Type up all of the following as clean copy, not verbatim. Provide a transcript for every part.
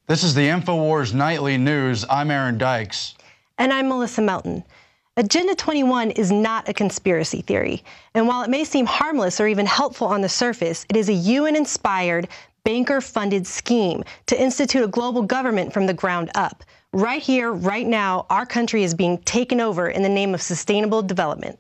This is the InfoWars Nightly News. I'm Aaron Dykes. And I'm Melissa Melton. Agenda 21 is not a conspiracy theory. And while it may seem harmless or even helpful on the surface, it is a UN-inspired, banker-funded scheme to institute a global government from the ground up. Right here, right now, our country is being taken over in the name of sustainable development.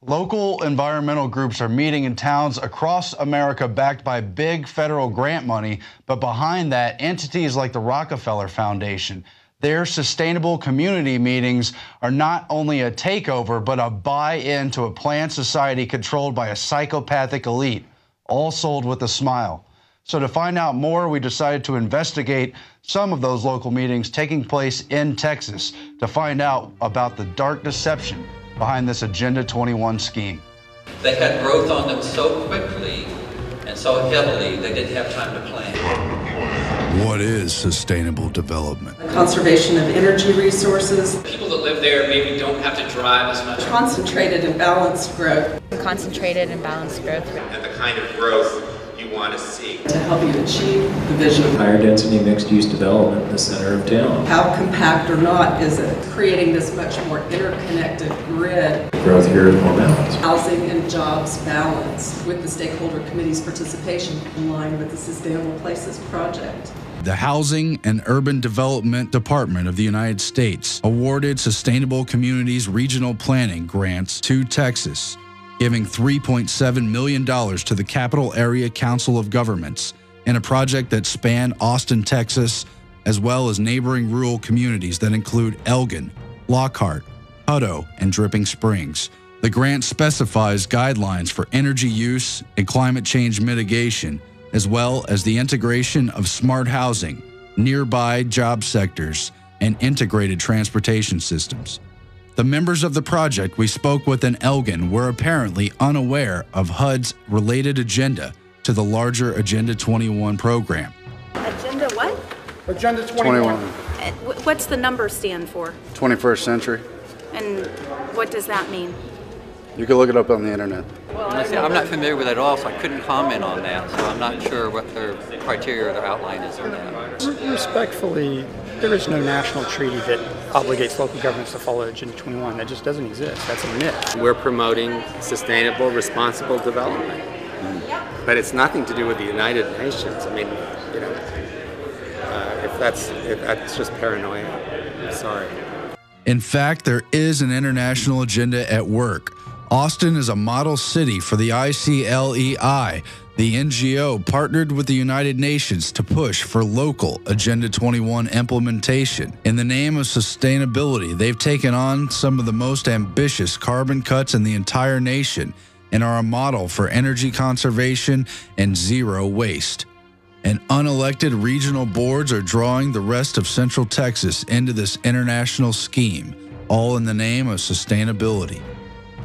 Local environmental groups are meeting in towns across America backed by big federal grant money, but behind that, entities like the Rockefeller Foundation. Their sustainable community meetings are not only a takeover, but a buy-in to a planned society controlled by a psychopathic elite, all sold with a smile. So to find out more, we decided to investigate some of those local meetings taking place in Texas to find out about the dark deception behind this Agenda 21 scheme. They had growth on them so quickly and so heavily they didn't have time to plan. What is sustainable development? The conservation of energy resources. People that live there maybe don't have to drive as much. Concentrated and balanced growth. Concentrated and balanced growth. And the kind of growth you want to see. To help you achieve the vision. Higher density mixed use development in the center of town. How compact or not is it? Creating this much more interconnected grid. Growth here is more balanced. Housing and jobs balance with the stakeholder committee's participation in line with the Sustainable Places Project. The Housing and Urban Development Department of the United States awarded Sustainable Communities Regional Planning grants to Texas, giving $3.7 million to the Capital Area Council of Governments in a project that spanned Austin, Texas, as well as neighboring rural communities that include Elgin, Lockhart, Hutto, and Dripping Springs. The grant specifies guidelines for energy use and climate change mitigation, as well as the integration of smart housing, nearby job sectors, and integrated transportation systems. The members of the project we spoke with in Elgin were apparently unaware of HUD's related agenda to the larger Agenda 21 program. Agenda what? Agenda 21. What's the number stand for? 21st century. And what does that mean? You can look it up on the internet. I'm not familiar with it at all, so I couldn't comment on that. So I'm not sure what their criteria or their outline is on that. Respectfully, there is no national treaty that obligates local governments to follow Agenda 21. That just doesn't exist. That's a myth. We're promoting sustainable, responsible development. But it's nothing to do with the United Nations. I mean, you know, if that's just paranoia, I'm sorry. In fact, there is an international agenda at work. Austin is a model city for the ICLEI. The NGO partnered with the United Nations to push for local Agenda 21 implementation. In the name of sustainability, they've taken on some of the most ambitious carbon cuts in the entire nation and are a model for energy conservation and zero waste. And unelected regional boards are drawing the rest of Central Texas into this international scheme, all in the name of sustainability.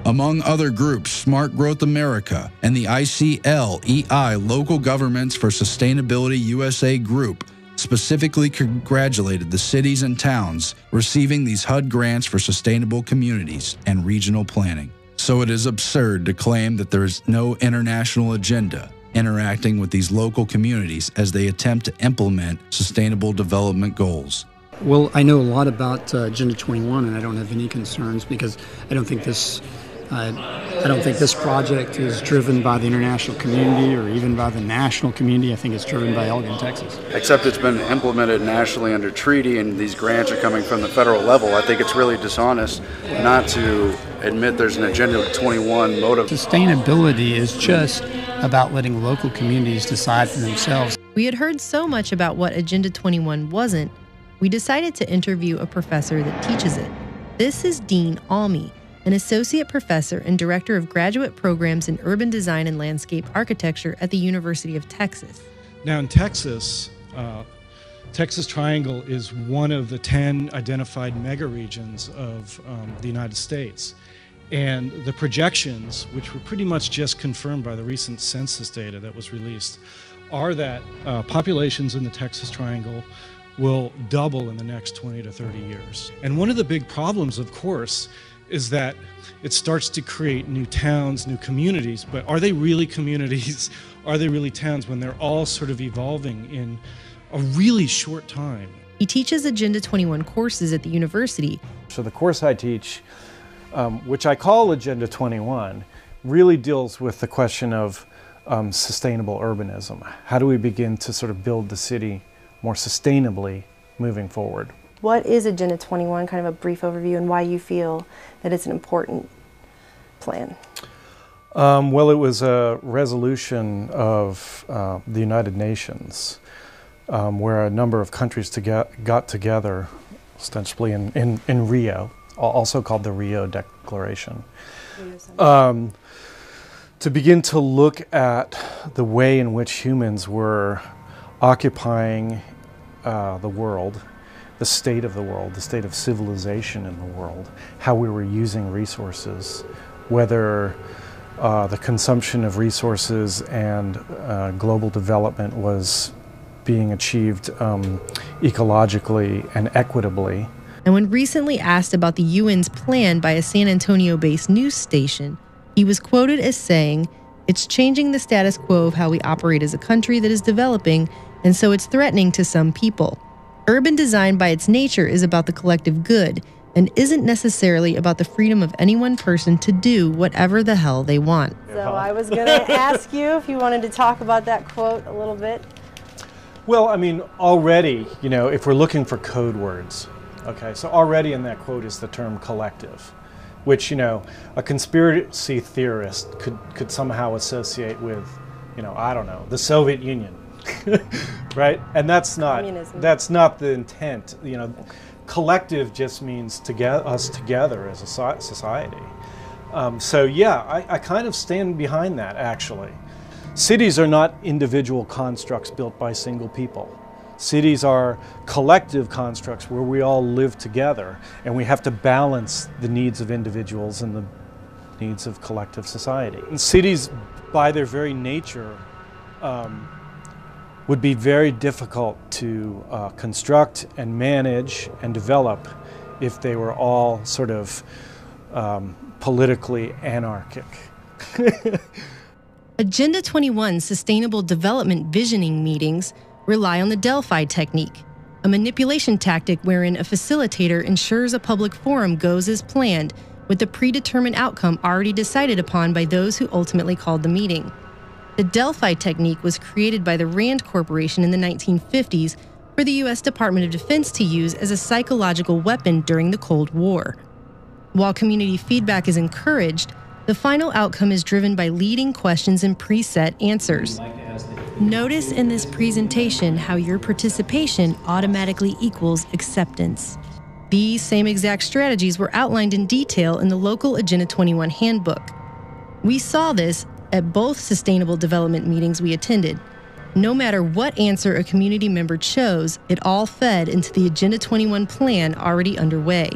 Among other groups, Smart Growth America and the ICLEI Local Governments for Sustainability USA Group specifically congratulated the cities and towns receiving these HUD grants for sustainable communities and regional planning. So it is absurd to claim that there is no international agenda interacting with these local communities as they attempt to implement sustainable development goals. Well, I know a lot about Agenda 21, and I don't have any concerns because I don't think this project is driven by the international community or even by the national community. I think it's driven by Elgin, Texas. Except it's been implemented nationally under treaty and these grants are coming from the federal level. I think it's really dishonest not to admit there's an Agenda 21 motive. Sustainability is just about letting local communities decide for themselves. We had heard so much about what Agenda 21 wasn't, we decided to interview a professor that teaches it. This is Dean Almy, an associate professor and director of graduate programs in urban design and landscape architecture at the University of Texas. Now in Texas, Texas Triangle is one of the 10 identified megaregions of the United States. And the projections, which were pretty much just confirmed by the recent census data that was released, are that populations in the Texas Triangle will double in the next 20 to 30 years. And one of the big problems, of course, is that it starts to create new towns, new communities, but are they really communities? Are they really towns when they're all sort of evolving in a really short time. He teaches Agenda 21 courses at the university. So the course I teach, which I call Agenda 21, really deals with the question of sustainable urbanism. How do we begin to sort of build the city more sustainably moving forward? What is Agenda 21, kind of a brief overview, and why you feel that it's an important plan? Well, it was a resolution of the United Nations where a number of countries got together, ostensibly in Rio, also called the Rio Declaration, to begin to look at the way in which humans were occupying the world, the state of the world, the state of civilization in the world, how we were using resources, whether the consumption of resources and global development was being achieved ecologically and equitably. And when recently asked about the UN's plan by a San Antonio-based news station, he was quoted as saying, "It's changing the status quo of how we operate as a country that is developing, and so it's threatening to some people. Urban design by its nature is about the collective good and isn't necessarily about the freedom of any one person to do whatever the hell they want." So I was going to ask you if you wanted to talk about that quote a little bit. Well, I mean, already, you know, if we're looking for code words, okay, so already in that quote is the term collective, which, you know, a conspiracy theorist could somehow associate with, you know, I don't know, the Soviet Union, right? And that's not the intent. You know, collective just means us together as a society. So yeah, I kind of stand behind that, actually. Cities are not individual constructs built by single people. Cities are collective constructs where we all live together, and we have to balance the needs of individuals and the needs of collective society. And cities, by their very nature, would be very difficult to construct and manage and develop if they were all sort of politically anarchic. Agenda 21's Sustainable Development Visioning meetings rely on the Delphi technique, a manipulation tactic wherein a facilitator ensures a public forum goes as planned with the predetermined outcome already decided upon by those who ultimately called the meeting. The Delphi technique was created by the Rand Corporation in the 1950s for the U.S. Department of Defense to use as a psychological weapon during the Cold War. While community feedback is encouraged, the final outcome is driven by leading questions and preset answers. Notice in this presentation how your participation automatically equals acceptance. These same exact strategies were outlined in detail in the local Agenda 21 handbook. We saw this at both sustainable development meetings we attended. No matter what answer a community member chose, it all fed into the Agenda 21 plan already underway.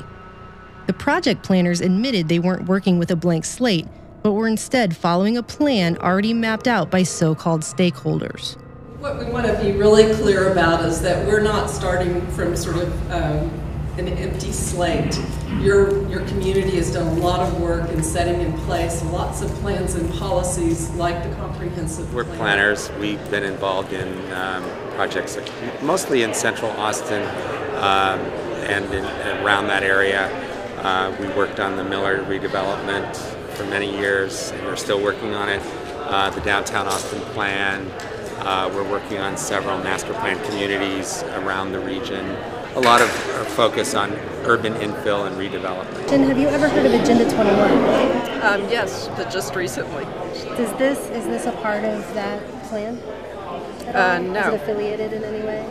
The project planners admitted they weren't working with a blank slate, but were instead following a plan already mapped out by so-called stakeholders. What we want to be really clear about is that we're not starting from sort of an empty slate. Your community has done a lot of work in setting in place lots of plans and policies like the comprehensive plan. We're planners. We've been involved in projects mostly in central Austin and around that area. We worked on the Miller redevelopment for many years, and we're still working on it. The downtown Austin plan. We're working on several master plan communities around the region. A lot of focus on urban infill and redevelopment. Jen, have you ever heard of Agenda 21? Yes, but just recently. Is this a part of that plan? No. Is it affiliated in any way?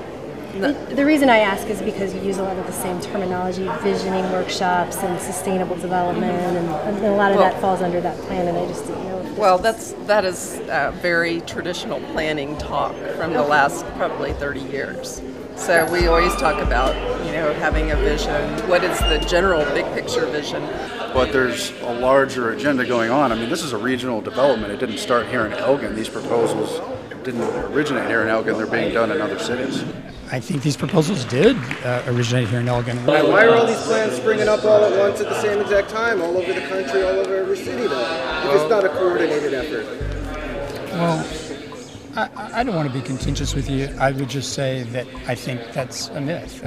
No. The reason I ask is because you use a lot of the same terminology, visioning workshops and sustainable development, and a lot of that falls under that plan, and I just didn't know. Well, that is very traditional planning talk from the last probably 30 years. So we always talk about, having a vision. What is the general big picture vision? But there's a larger agenda going on. I mean, this is a regional development. It didn't start here in Elgin. These proposals didn't originate here in Elgin. They're being done in other cities. I think these proposals did originate here in Elgin. Why are all these plans springing up all at once at the same exact time, all over the country, all over every city, though, if it's not a coordinated effort? Well, I don't want to be contentious with you. I would just say that I think that's a myth.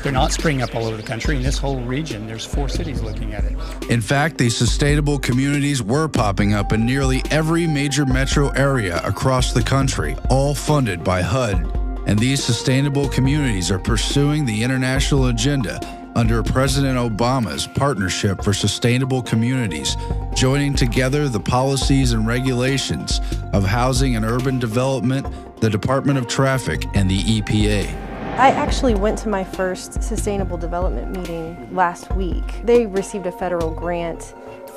They're not springing up all over the country. In this whole region, there's 4 cities looking at it. In fact, these sustainable communities were popping up in nearly every major metro area across the country, all funded by HUD. And these sustainable communities are pursuing the international agenda under President Obama's Partnership for Sustainable Communities, joining together the policies and regulations of housing and urban development, the Department of Traffic, and the EPA. I actually went to my first sustainable development meeting last week. They received a federal grant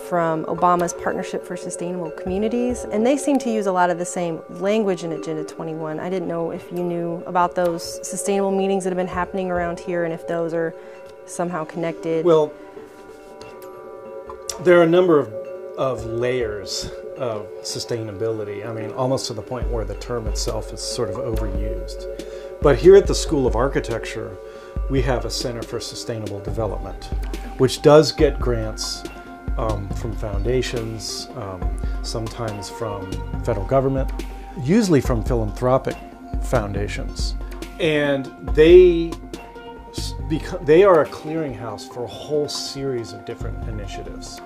from Obama's Partnership for Sustainable Communities, and they seem to use a lot of the same language in Agenda 21. I didn't know if you knew about those sustainable meetings that have been happening around here and if those are somehow connected. Well, there are a number of layers of sustainability. I mean, almost to the point where the term itself is sort of overused. But here at the School of Architecture, we have a Center for Sustainable Development, which does get grants from foundations, sometimes from federal government, usually from philanthropic foundations. And they are a clearinghouse for a whole series of different initiatives.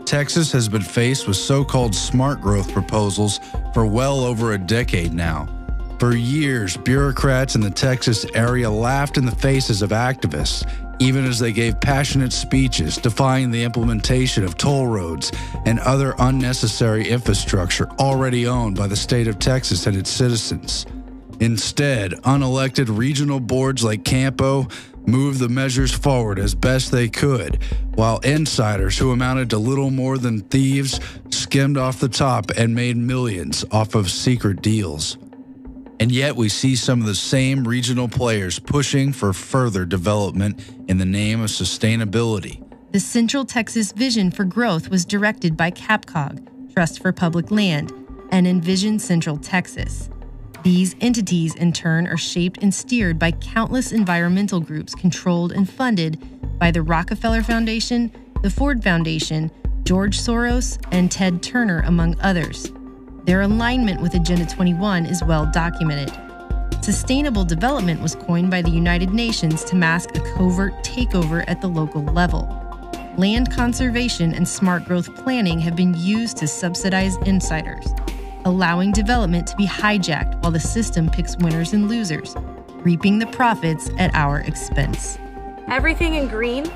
Texas has been faced with so-called smart growth proposals for well over a decade now. For years, bureaucrats in the Texas area laughed in the faces of activists, even as they gave passionate speeches defying the implementation of toll roads and other unnecessary infrastructure already owned by the state of Texas and its citizens. Instead, unelected regional boards like Campo moved the measures forward as best they could, while insiders who amounted to little more than thieves skimmed off the top and made millions off of secret deals. And yet we see some of the same regional players pushing for further development in the name of sustainability. The Central Texas Vision for Growth was directed by CAPCOG, Trust for Public Land, and Envision Central Texas. These entities, in turn, are shaped and steered by countless environmental groups controlled and funded by the Rockefeller Foundation, the Ford Foundation, George Soros, and Ted Turner, among others. Their alignment with Agenda 21 is well documented. Sustainable development was coined by the United Nations to mask a covert takeover at the local level. Land conservation and smart growth planning have been used to subsidize insiders, allowing development to be hijacked while the system picks winners and losers, reaping the profits at our expense. Everything in green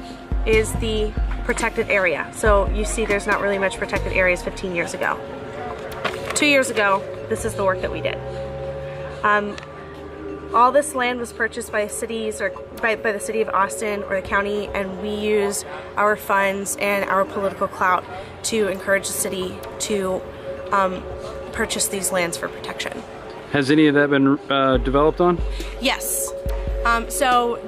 is the protected area. So you see there's not really much protected areas 15 years ago. 2 years ago, this is the work that we did. All this land was purchased by cities or by the city of Austin or the county, and we used our funds and our political clout to encourage the city to purchase these lands for protection. Has any of that been developed on? Yes. So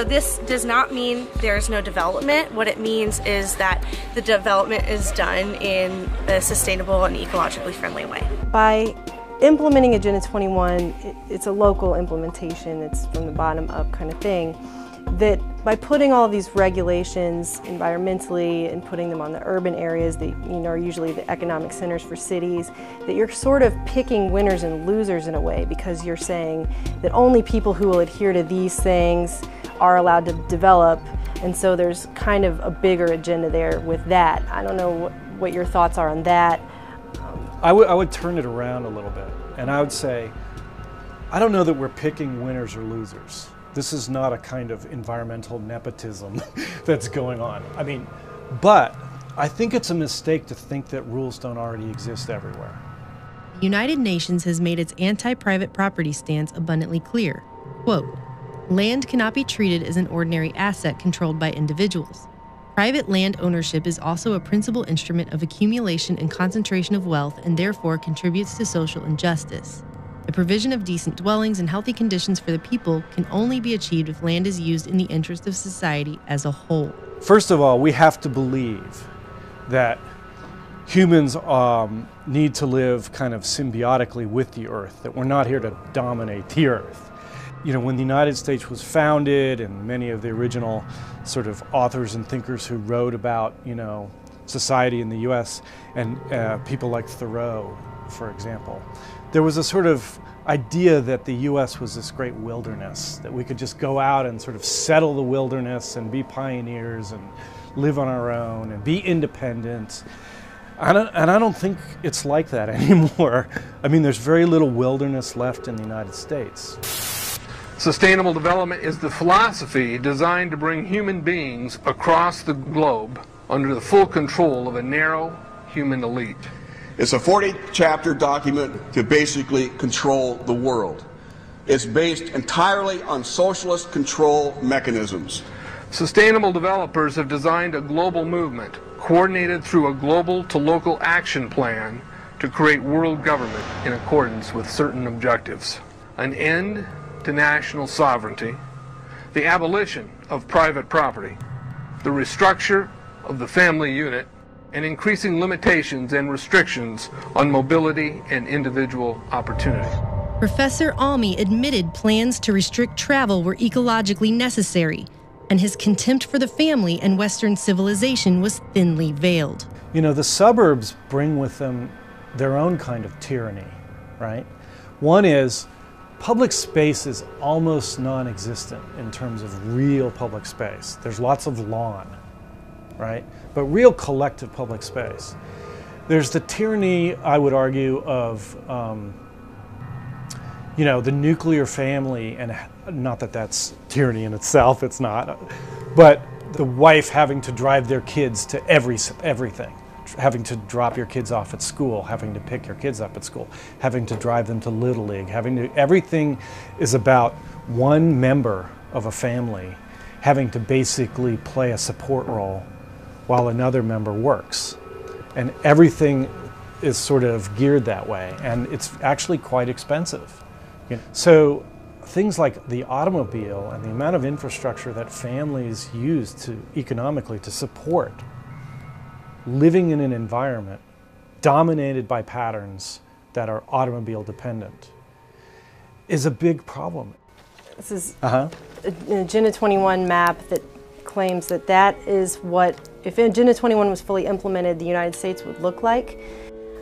this does not mean there's no development. What it means is that the development is done in a sustainable and ecologically friendly way. By implementing Agenda 21, it's a local implementation, it's from the bottom up kind of thing, that by putting all of these regulations environmentally and putting them on the urban areas that are usually the economic centers for cities, that you're sort of picking winners and losers in a way, because you're saying that only people who will adhere to these things are allowed to develop, and so there's kind of a bigger agenda there with that. I don't know what your thoughts are on that. I would turn it around a little bit, and I would say, I don't know that we're picking winners or losers. This is not a kind of environmental nepotism that's going on. I mean, but I think it's a mistake to think that rules don't already exist everywhere. The United Nations has made its anti-private property stance abundantly clear. Quote, "Land cannot be treated as an ordinary asset controlled by individuals. Private land ownership is also a principal instrument of accumulation and concentration of wealth and therefore contributes to social injustice. The provision of decent dwellings and healthy conditions for the people can only be achieved if land is used in the interest of society as a whole." First of all, we have to believe that humans need to live kind of symbiotically with the earth, that we're not here to dominate the earth. You know, when the United States was founded, and many of the original sort of authors and thinkers who wrote about, society in the U.S., and people like Thoreau, for example, there was a sort of idea that the U.S. was this great wilderness, that we could just go out and sort of settle the wilderness and be pioneers and live on our own and be independent. And I don't think it's like that anymore. I mean, there's very little wilderness left in the United States. Sustainable development is the philosophy designed to bring human beings across the globe under the full control of a narrow human elite. It's a 40-chapter document to basically control the world. It's based entirely on socialist control mechanisms. Sustainable developers have designed a global movement coordinated through a global to local action plan to create world government in accordance with certain objectives. An end to national sovereignty, the abolition of private property, the restructure of the family unit, and increasing limitations and restrictions on mobility and individual opportunity. Professor Almy admitted plans to restrict travel were ecologically necessary, and his contempt for the family and Western civilization was thinly veiled. You know, the suburbs bring with them their own kind of tyranny, right? One is public space is almost non-existent in terms of real public space. There's lots of lawn, right? But real collective public space. There's the tyranny, I would argue, of you know, the nuclear family, and not that that's tyranny in itself, it's not, but the wife having to drive their kids to everything, having to drop your kids off at school, having to pick your kids up at school, having to drive them to Little League, everything is about one member of a family having to basically play a support role while another member works. And everything is sort of geared that way, and it's actually quite expensive. So things like the automobile and the amount of infrastructure that families use to economically to support living in an environment dominated by patterns that are automobile dependent is a big problem. This is an Agenda 21 map that claims that that is what, if Agenda 21 was fully implemented, the United States would look like.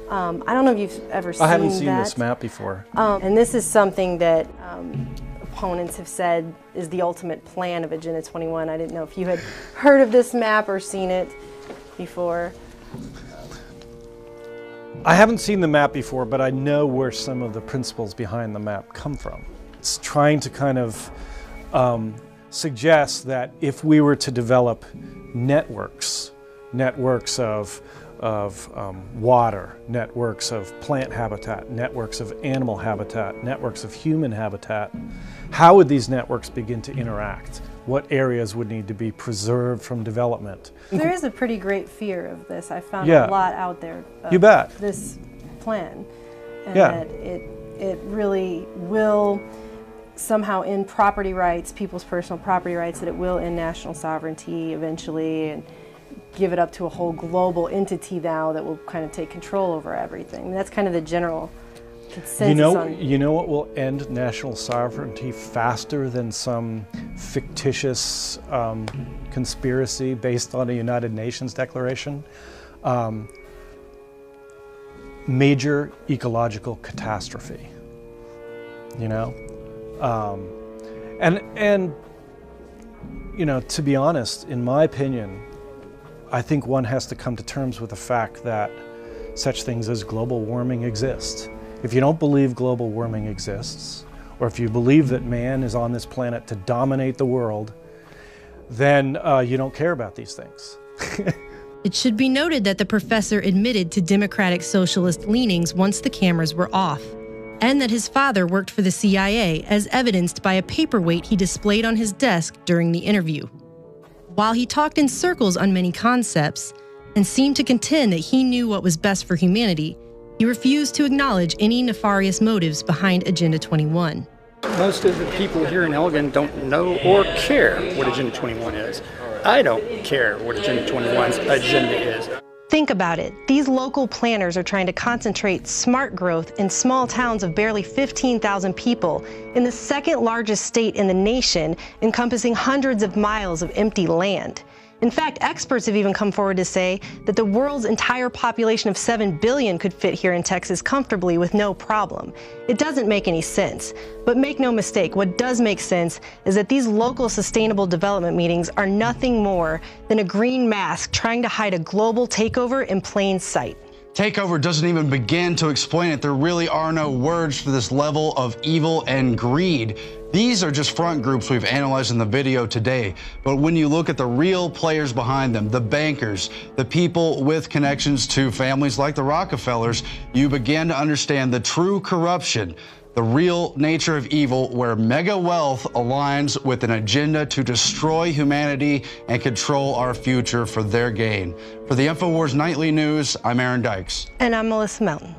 I don't know if you've ever seen that. I haven't seen this map before. And this is something that opponents have said is the ultimate plan of Agenda 21. I didn't know if you had heard of this map or seen it before. I haven't seen the map before, but I know where some of the principles behind the map come from. It's trying to kind of suggest that if we were to develop networks of water, networks of plant habitat, networks of animal habitat, networks of human habitat, how would these networks begin to interact? What areas would need to be preserved from development? There is a pretty great fear of this. I found a lot out there of this plan, and that it really will somehow end property rights, people's personal property rights, that it will end national sovereignty eventually, and give it up to a whole global entity now that will kind of take control over everything. I mean, that's kind of the general consensus. You know what will end national sovereignty faster than some fictitious conspiracy based on a United Nations declaration? Major ecological catastrophe. You know, and you know, to be honest, in my opinion, I think one has to come to terms with the fact that such things as global warming exist. If you don't believe global warming exists, or if you believe that man is on this planet to dominate the world, then you don't care about these things. It should be noted that the professor admitted to democratic socialist leanings once the cameras were off, and that his father worked for the CIA, as evidenced by a paperweight he displayed on his desk during the interview. While he talked in circles on many concepts and seemed to contend that he knew what was best for humanity, he refused to acknowledge any nefarious motives behind Agenda 21. Most of the people here in Elgin don't know or care what Agenda 21 is. I don't care what Agenda 21's agenda is. Think about it. These local planners are trying to concentrate smart growth in small towns of barely 15,000 people in the second largest state in the nation, encompassing hundreds of miles of empty land. In fact, experts have even come forward to say that the world's entire population of 7 billion could fit here in Texas comfortably with no problem. It doesn't make any sense. But make no mistake, what does make sense is that these local sustainable development meetings are nothing more than a green mask trying to hide a global takeover in plain sight. Takeover doesn't even begin to explain it. There really are no words for this level of evil and greed. These are just front groups we've analyzed in the video today. But when you look at the real players behind them, the bankers, the people with connections to families like the Rockefellers, you begin to understand the true corruption, the real nature of evil, where mega wealth aligns with an agenda to destroy humanity and control our future for their gain. For the InfoWars Nightly News, I'm Aaron Dykes. And I'm Melissa Mountain.